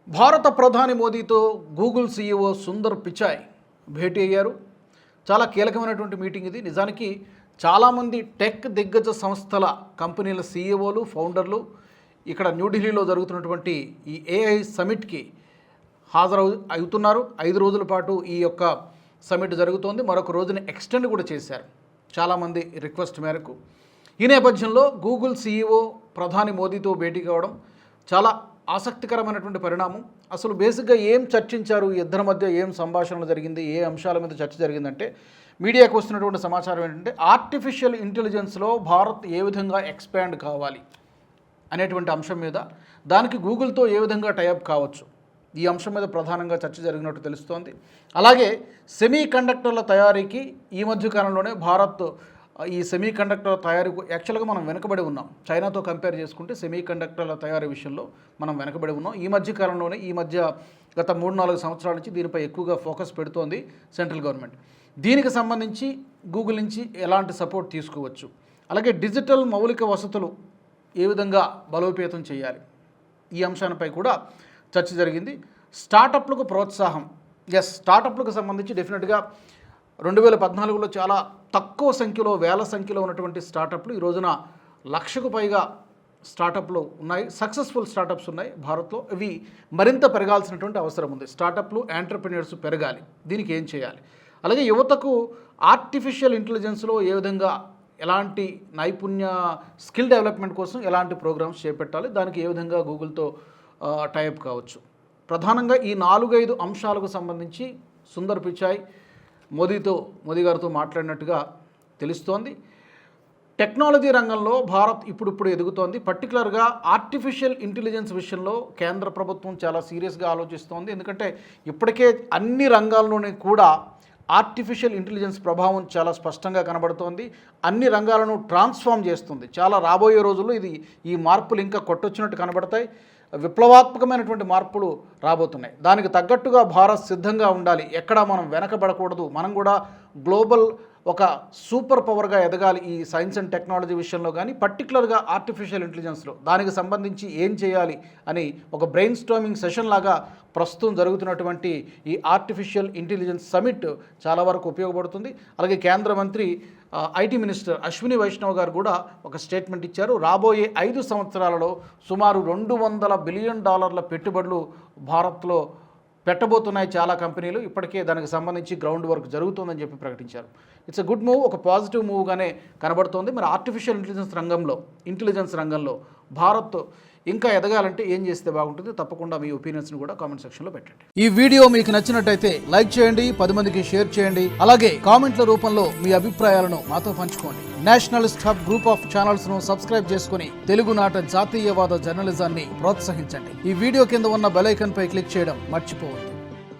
భారత ప్రధాని మోదీతో గూగుల్ సీఈఓ సుందర్ పిచాయ్ భేటీ అయ్యారు. చాలా కీలకమైనటువంటి మీటింగ్ ఇది. నిజానికి చాలామంది టెక్ దిగ్గజ సంస్థల కంపెనీల సీఈఓలు, ఫౌండర్లు ఇక్కడ న్యూఢిల్లీలో జరుగుతున్నటువంటి ఈ ఏఐ సమిట్కి అవుతున్నారు. 5 రోజుల పాటు ఈ యొక్క సమిట్ జరుగుతోంది. మరొక రోజుని ఎక్స్టెండ్ కూడా చేశారు చాలామంది రిక్వెస్ట్ మేరకు. ఈ నేపథ్యంలో గూగుల్ సీఈఓ ప్రధాని మోదీతో భేటీ కావడం చాలా ఆసక్తికరమైనటువంటి పరిణామం. అసలు బేసిక్గా ఏం చర్చించారు, ఇద్దరి మధ్య ఏం సంభాషణలు జరిగింది, ఏ అంశాల మీద చర్చ జరిగిందంటే మీడియాకు వస్తున్నటువంటి సమాచారం ఏంటంటే ఆర్టిఫిషియల్ ఇంటెలిజెన్స్లో భారత్ ఏ విధంగా ఎక్స్పాండ్ కావాలి అనేటువంటి అంశం మీద, దానికి గూగుల్తో ఏ విధంగా టైఅప్ కావచ్చు, ఈ అంశం మీద ప్రధానంగా చర్చ జరిగినట్టు తెలుస్తోంది. అలాగే సెమీ కండక్టర్ల తయారీకి ఈ మధ్య కాలంలోనే భారత్ ఈ సెమీ కండక్టర్ల తయారీకు యాక్చువల్గా మనం వెనకబడి ఉన్నాం. చైనాతో కంపేర్ చేసుకుంటే సెమీ కండక్టర్ల తయారీ విషయంలో మనం వెనకబడి ఉన్నాం. ఈ మధ్య కాలంలోనే గత 3-4 సంవత్సరాల నుంచి దీనిపై ఎక్కువగా ఫోకస్ పెడుతోంది సెంట్రల్ గవర్నమెంట్. దీనికి సంబంధించి గూగుల్ నుంచి ఎలాంటి సపోర్ట్ తీసుకోవచ్చు, అలాగే డిజిటల్ మౌలిక వసతులు ఏ విధంగా బలోపేతం చేయాలి, ఈ అంశాలపై కూడా చర్చ జరిగింది. స్టార్టప్లకు ప్రోత్సాహం. స్టార్టప్లకు సంబంధించి డెఫినెట్గా 2014లో చాలా తక్కువ సంఖ్యలో, వేల సంఖ్యలో ఉన్నటువంటి స్టార్టప్లు ఈ రోజున 1,00,000కు పైగా స్టార్టప్లు ఉన్నాయి, సక్సెస్ఫుల్ స్టార్టప్స్ ఉన్నాయి భారత్లో. ఇవి మరింత పెరగాల్సినటువంటి అవసరం ఉంది. స్టార్టప్లు, ఎంటర్‌ప్రెన్యూర్స్ పెరగాలి. దీనికి ఏం చేయాలి, అలాగే యువతకు ఆర్టిఫిషియల్ ఇంటెలిజెన్స్లో ఏ విధంగా ఎలాంటి నైపుణ్య స్కిల్ డెవలప్మెంట్ కోసం ఎలాంటి ప్రోగ్రామ్స్ చేపట్టాలి, దానికి ఏ విధంగా గూగుల్తో టైఅప్ కావచ్చు. ప్రధానంగా ఈ 4-5 అంశాలకు సంబంధించి సుందర్ పిచాయ్ మోదీ గారితో మాట్లాడినట్టుగా తెలుస్తోంది. టెక్నాలజీ రంగంలో భారత్ ఇప్పుడు ఎదుగుతోంది. పర్టికులర్గా ఆర్టిఫిషియల్ ఇంటెలిజెన్స్ విషయంలో కేంద్ర ప్రభుత్వం చాలా సీరియస్గా ఆలోచిస్తోంది. ఎందుకంటే ఇప్పటికే అన్ని రంగాల్లోనే కూడా ఆర్టిఫిషియల్ ఇంటెలిజెన్స్ ప్రభావం చాలా స్పష్టంగా కనబడుతోంది. అన్ని రంగాలను ట్రాన్స్ఫార్మ్ చేస్తుంది. చాలా రాబోయే రోజుల్లో ఈ మార్పులు ఇంకా కొట్టొచ్చినట్టు కనబడతాయి. విప్లవాత్మకమైనటువంటి మార్పులు రాబోతున్నాయి. దానికి తగ్గట్టుగా భారత్ సిద్ధంగా ఉండాలి. ఎక్కడా మనం వెనకబడకూడదు. మనం కూడా గ్లోబల్ ఒక సూపర్ పవర్గా ఎదగాలి ఈ సైన్స్ అండ్ టెక్నాలజీ విషయంలో, కానీ పర్టికులర్గా ఆర్టిఫిషియల్ ఇంటెలిజెన్స్లో దానికి సంబంధించి ఏం చేయాలి అని ఒక బ్రెయిన్ స్టార్మింగ్ సెషన్ లాగా ప్రస్తుతం జరుగుతున్నటువంటి ఈ ఆర్టిఫిషియల్ ఇంటెలిజెన్స్ సమిట్ చాలా వరకు ఉపయోగపడుతుంది. అలాగే కేంద్ర మంత్రి ఐటీ మినిస్టర్ అశ్విని వైష్ణవ్ గారు కూడా ఒక స్టేట్మెంట్ ఇచ్చారు. రాబోయే 5 సంవత్సరాలలో సుమారు $200 బిలియన్ పెట్టుబడులు భారత్లో పెట్టబోతున్నాయి చాలా కంపెనీలు. ఇప్పటికే దానికి సంబంధించి గ్రౌండ్ వర్క్ జరుగుతుందని చెప్పి ప్రకటించారు. ఇట్స్ ఎ గుడ్ మూవ్, ఒక పాజిటివ్ మూవ్గానే కనబడుతోంది. మరి ఆర్టిఫిషియల్ ఇంటెలిజెన్స్ రంగంలో భారత్ ఇంకా ఎదగాలంటే ఏం చేస్తే బాగుంటుంది? తప్పకుండా మీ ఒపీనియన్స్ని కూడా కామెంట్ సెక్షన్లో పెట్టండి. ఈ వీడియో మీకు నచ్చినట్టయితే లైక్ చేయండి, 10 మందికి షేర్ చేయండి. అలాగే కామెంట్ల రూపంలో మీ అభిప్రాయాలను మాతో పంచుకోండి. Nationalist hub group of channels ను సబ్స్క్రైబ్ చేసుకుని తెలుగునాట జాతీయవాద జర్నలిజాన్ని ప్రోత్సహించండి. ఈ వీడియో కింద ఉన్న బెల్ ఐకాన్ పై క్లిక్ చేయడం మర్చిపోవద్దు.